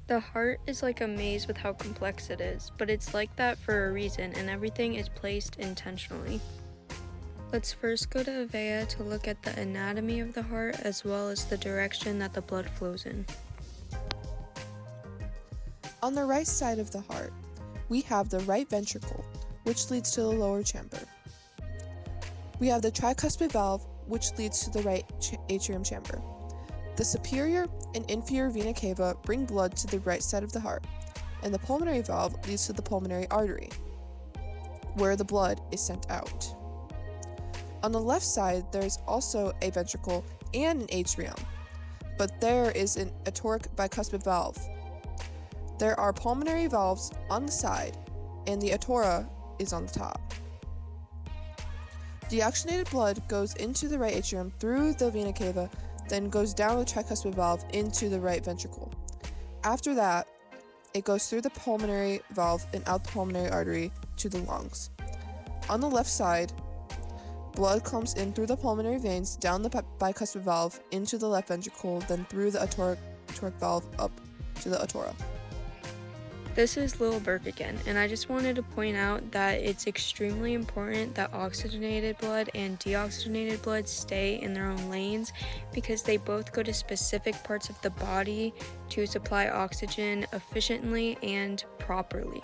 The heart is like a maze with how complex it is, but it's like that for a reason and everything is placed intentionally. Let's first go to Avea to look at the anatomy of the heart as well as the direction that the blood flows in. On the right side of the heart, we have the right ventricle, which leads to the lower chamber. We have the tricuspid valve, which leads to the right atrium chamber. The superior and inferior vena cava bring blood to the right side of the heart, and the pulmonary valve leads to the pulmonary artery, where the blood is sent out. On the left side, there is also a ventricle and an atrium, but there is an aortic bicuspid valve. There are pulmonary valves on the side, and the aorta is on the top. Deoxygenated blood goes into the right atrium through the vena cava, then goes down the tricuspid valve into the right ventricle. After that, it goes through the pulmonary valve and out the pulmonary artery to the lungs. On the left side, blood comes in through the pulmonary veins, down the bicuspid valve, into the left ventricle, then through the aortic valve up to the aorta. This is Lil Burke again, and I just wanted to point out that it's extremely important that oxygenated blood and deoxygenated blood stay in their own lanes because they both go to specific parts of the body to supply oxygen efficiently and properly.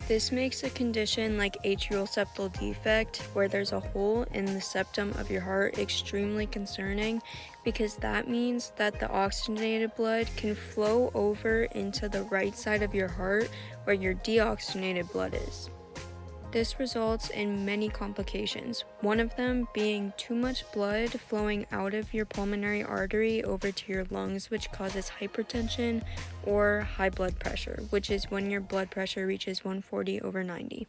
This makes a condition like atrial septal defect, where there's a hole in the septum of your heart, extremely concerning because that means that the oxygenated blood can flow over into the right side of your heart where your deoxygenated blood is. This results in many complications, one of them being too much blood flowing out of your pulmonary artery over to your lungs, which causes hypertension or high blood pressure, which is when your blood pressure reaches 140/90.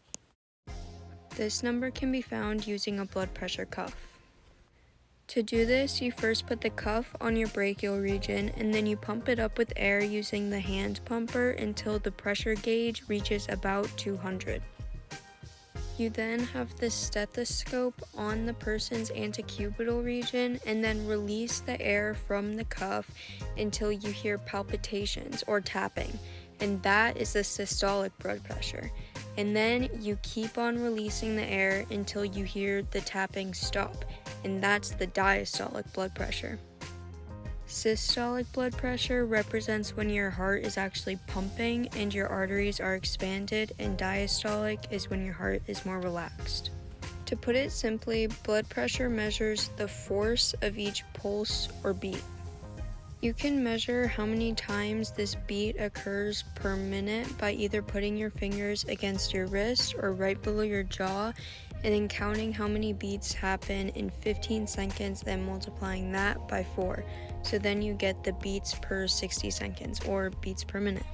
This number can be found using a blood pressure cuff. To do this, you first put the cuff on your brachial region and then you pump it up with air using the hand pumper until the pressure gauge reaches about 200. You then have the stethoscope on the person's antecubital region and then release the air from the cuff until you hear palpitations or tapping, and that is the systolic blood pressure. And then you keep on releasing the air until you hear the tapping stop, and that's the diastolic blood pressure. Systolic blood pressure represents when your heart is actually pumping and your arteries are expanded, and diastolic is when your heart is more relaxed. To put it simply, blood pressure measures the force of each pulse or beat. You can measure how many times this beat occurs per minute by either putting your fingers against your wrist or right below your jaw and then counting how many beats happen in 15 seconds, then multiplying that by 4. So then you get the beats per 60 seconds or beats per minute.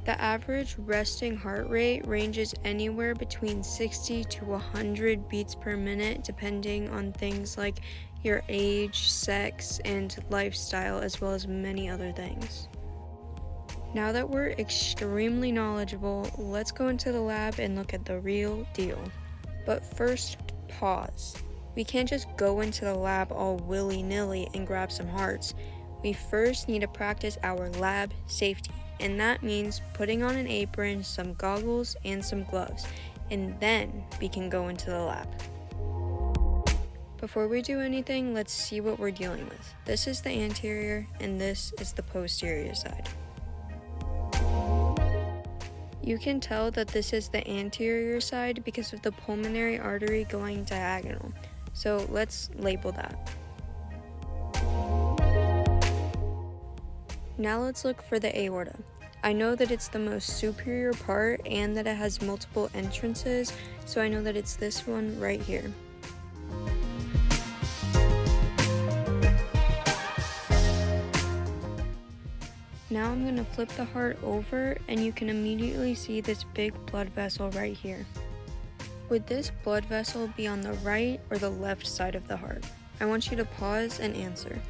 The average resting heart rate ranges anywhere between 60 to 100 beats per minute depending on things like your age, sex, and lifestyle, as well as many other things. Now that we're extremely knowledgeable, let's go into the lab and look at the real deal. But first, pause. We can't just go into the lab all willy-nilly and grab some hearts. We first need to practice our lab safety, and that means putting on an apron, some goggles, and some gloves, and then we can go into the lab. Before we do anything, let's see what we're dealing with. This is the anterior, and this is the posterior side. You can tell that this is the anterior side because of the pulmonary artery going diagonal. So let's label that. Now let's look for the aorta. I know that it's the most superior part and that it has multiple entrances, so I know that it's this one right here. Now I'm going to flip the heart over and you can immediately see this big blood vessel right here. Would this blood vessel be on the right or the left side of the heart? I want you to pause and answer.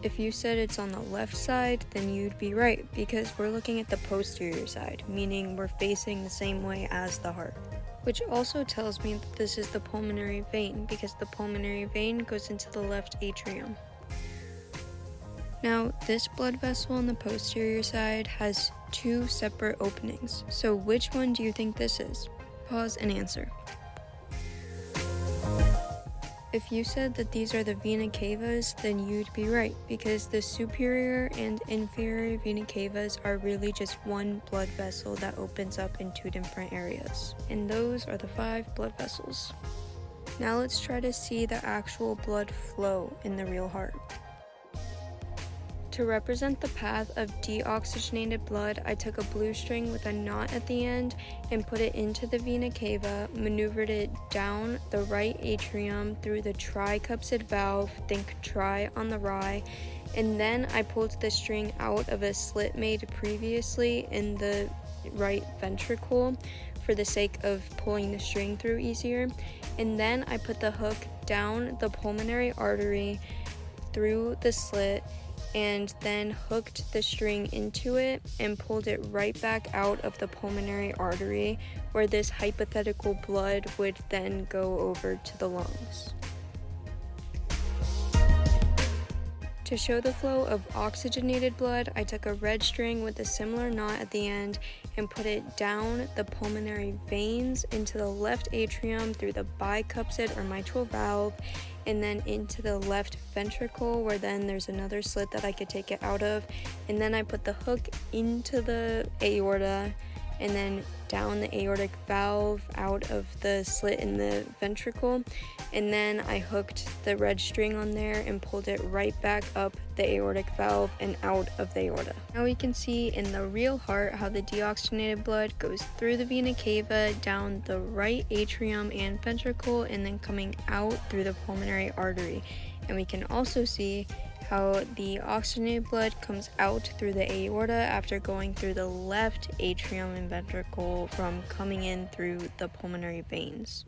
If you said it's on the left side, then you'd be right because we're looking at the posterior side, meaning we're facing the same way as the heart. Which also tells me that this is the pulmonary vein because the pulmonary vein goes into the left atrium. Now, this blood vessel on the posterior side has two separate openings, so which one do you think this is? Pause and answer. If you said that these are the vena cavas, then you'd be right, because the superior and inferior vena cavas are really just one blood vessel that opens up in two different areas. And those are the 5 blood vessels. Now let's try to see the actual blood flow in the real heart. To represent the path of deoxygenated blood, I took a blue string with a knot at the end and put it into the vena cava, maneuvered it down the right atrium through the tricuspid valve, think tri on the rye, and then I pulled the string out of a slit made previously in the right ventricle for the sake of pulling the string through easier, and then I put the hook down the pulmonary artery through the slit and then hooked the string into it and pulled it right back out of the pulmonary artery, where this hypothetical blood would then go over to the lungs. To show the flow of oxygenated blood, I took a red string with a similar knot at the end and put it down the pulmonary veins into the left atrium through the bicuspid or mitral valve, and then into the left ventricle, where then there's another slit that I could take it out of, and then I put the hook into the aorta and then down the aortic valve out of the slit in the ventricle, and then I hooked the red string on there and pulled it right back up the aortic valve and out of the aorta. Now we can see in the real heart how the deoxygenated blood goes through the vena cava, down the right atrium and ventricle, and then coming out through the pulmonary artery. And we can also see how the oxygenated blood comes out through the aorta after going through the left atrium and ventricle from coming in through the pulmonary veins.